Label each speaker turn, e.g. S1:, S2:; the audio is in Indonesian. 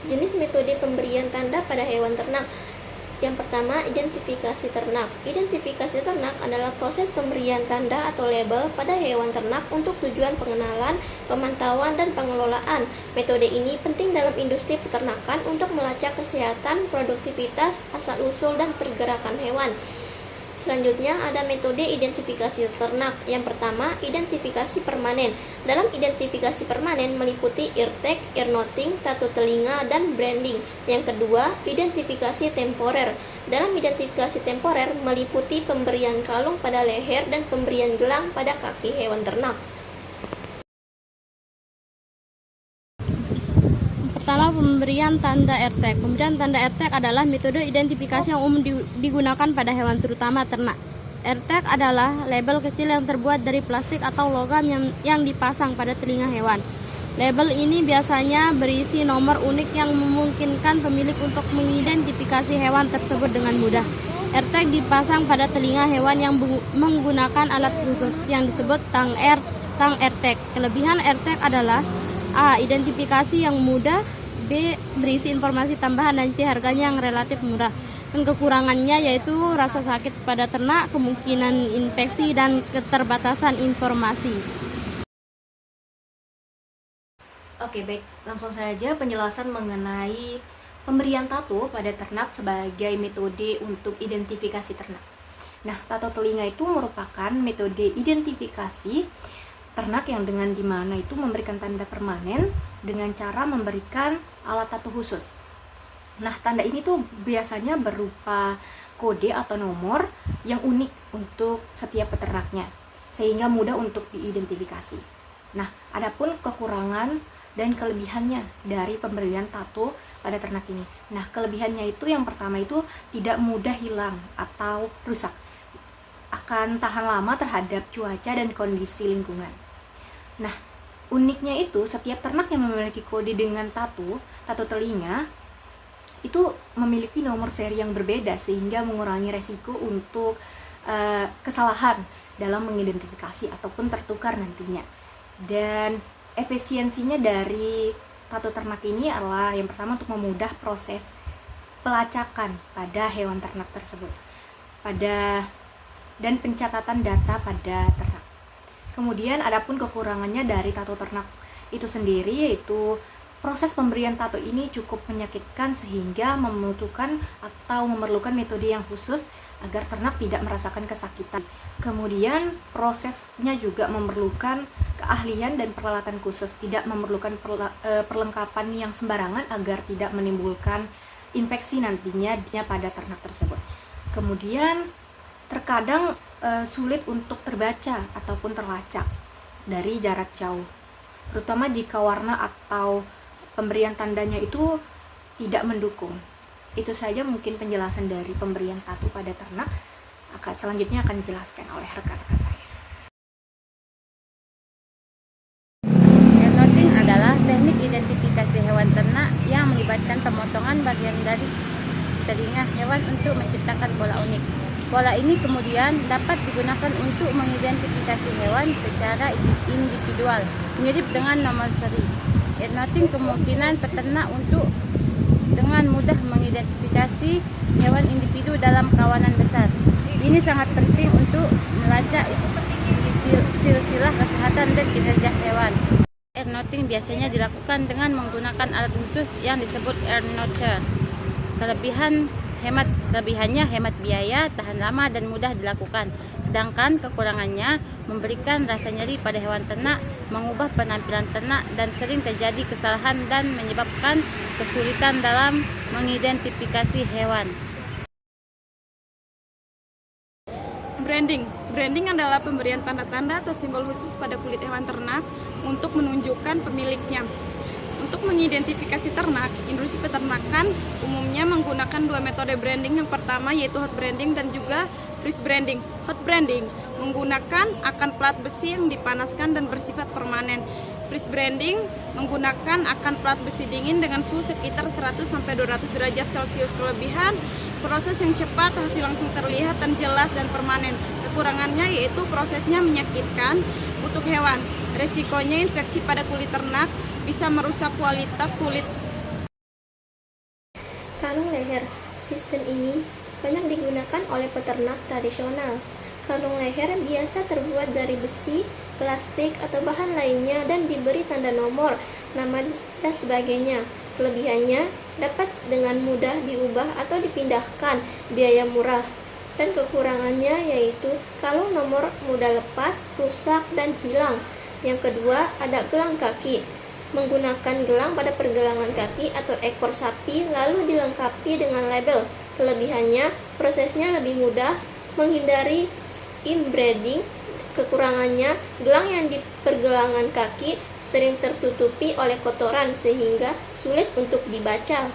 S1: Jenis metode pemberian tanda pada hewan ternak. Yang pertama, identifikasi ternak. Identifikasi ternak adalah proses pemberian tanda atau label pada hewan ternak untuk tujuan pengenalan, pemantauan, dan pengelolaan. Metode ini penting dalam industri peternakan untuk melacak kesehatan, produktivitas, asal-usul, dan pergerakan hewan. Selanjutnya ada metode identifikasi ternak. Yang pertama, identifikasi permanen. Dalam identifikasi permanen meliputi ear tag, ear noting, tato telinga, dan branding. Yang kedua, identifikasi temporer. Dalam identifikasi temporer meliputi pemberian kalung pada leher dan pemberian gelang pada kaki hewan ternak.
S2: Pertama, pemberian tanda AirTag. Pemberian tanda AirTag adalah metode identifikasi yang umum digunakan pada hewan, terutama ternak. AirTag adalah label kecil yang terbuat dari plastik atau logam yang dipasang pada telinga hewan. Label ini biasanya berisi nomor unik yang memungkinkan pemilik untuk mengidentifikasi hewan tersebut dengan mudah. AirTag dipasang pada telinga hewan yang menggunakan alat khusus yang disebut tang AirTag. Kelebihan AirTag adalah A. Identifikasi yang mudah, B. Berisi informasi tambahan, dan C. Harganya yang relatif murah. Dan kekurangannya yaitu rasa sakit pada ternak, kemungkinan infeksi, dan keterbatasan informasi.
S3: Oke, baik, langsung saja penjelasan mengenai pemberian tato pada ternak sebagai metode untuk identifikasi ternak. Nah, tato telinga itu merupakan metode identifikasi ternak yang dengan dimana itu memberikan tanda permanen dengan cara memberikan alat tato khusus. Nah, tanda ini tuh biasanya berupa kode atau nomor yang unik untuk setiap peternaknya, sehingga mudah untuk diidentifikasi. Nah, adapun kekurangan dan kelebihannya dari pemberian tato pada ternak ini. Nah, kelebihannya itu yang pertama itu tidak mudah hilang atau rusak, akan tahan lama terhadap cuaca dan kondisi lingkungan. Nah, uniknya itu setiap ternak yang memiliki kode dengan tato telinga itu memiliki nomor seri yang berbeda, sehingga mengurangi resiko untuk kesalahan dalam mengidentifikasi ataupun tertukar nantinya. Dan efisiensinya dari tato ternak ini adalah yang pertama untuk memudah proses pelacakan pada hewan ternak tersebut dan pencatatan data pada ternak. Kemudian adapun kekurangannya dari tato ternak itu sendiri yaitu proses pemberian tato ini cukup menyakitkan sehingga membutuhkan atau memerlukan metode yang khusus agar ternak tidak merasakan kesakitan. Kemudian prosesnya juga memerlukan keahlian dan peralatan khusus, tidak memerlukan perlengkapan yang sembarangan agar tidak menimbulkan infeksi nantinya pada ternak tersebut. Kemudian terkadang sulit untuk terbaca ataupun terlacak dari jarak jauh, terutama jika warna atau pemberian tandanya itu tidak mendukung. Itu saja mungkin penjelasan dari pemberian tato pada ternak. Selanjutnya akan dijelaskan oleh rekan-rekan saya.
S2: Earnoting adalah teknik identifikasi hewan ternak yang melibatkan pemotongan bagian dari telinga hewan untuk menciptakan pola unik. Pola ini kemudian dapat digunakan untuk mengidentifikasi hewan secara individual, mirip dengan nomor seri. Earnoting kemungkinan peternak untuk dengan mudah mengidentifikasi hewan individu dalam kawanan besar. Ini sangat penting untuk melacak silsilah kesehatan dan kinerja hewan. Earnoting biasanya dilakukan dengan menggunakan alat khusus yang disebut earnoter. Kelebihannya hemat biaya, tahan lama, dan mudah dilakukan. Sedangkan kekurangannya memberikan rasa nyeri pada hewan ternak, mengubah penampilan ternak, dan sering terjadi kesalahan dan menyebabkan kesulitan dalam mengidentifikasi hewan.
S4: Branding adalah pemberian tanda-tanda atau simbol khusus pada kulit hewan ternak untuk menunjukkan pemiliknya. Untuk mengidentifikasi ternak, industri peternakan umumnya menggunakan dua metode branding. Yang pertama yaitu hot branding dan juga freeze branding. Hot branding menggunakan akan plat besi yang dipanaskan dan bersifat permanen. Freeze branding menggunakan akan plat besi dingin dengan suhu sekitar 100-200 derajat Celcius. Kelebihan, proses yang cepat, hasil langsung terlihat dan jelas dan permanen. Kekurangannya yaitu prosesnya menyakitkan untuk hewan. Resikonya infeksi pada kulit ternak bisa merusak kualitas kulit
S1: Kalung leher. Sistem ini banyak digunakan oleh peternak tradisional. Kalung leher biasa terbuat dari besi, plastik, atau bahan lainnya dan diberi tanda nomor, nama, dan sebagainya. Kelebihannya dapat dengan mudah diubah atau dipindahkan, biaya murah. Dan kekurangannya yaitu kalung nomor mudah lepas, rusak, dan hilang. Yang kedua, ada gelang kaki. Menggunakan gelang pada pergelangan kaki atau ekor sapi lalu dilengkapi dengan label. Kelebihannya, prosesnya lebih mudah, menghindari inbreeding. Kekurangannya, gelang yang di pergelangan kaki sering tertutupi oleh kotoran sehingga sulit untuk dibaca.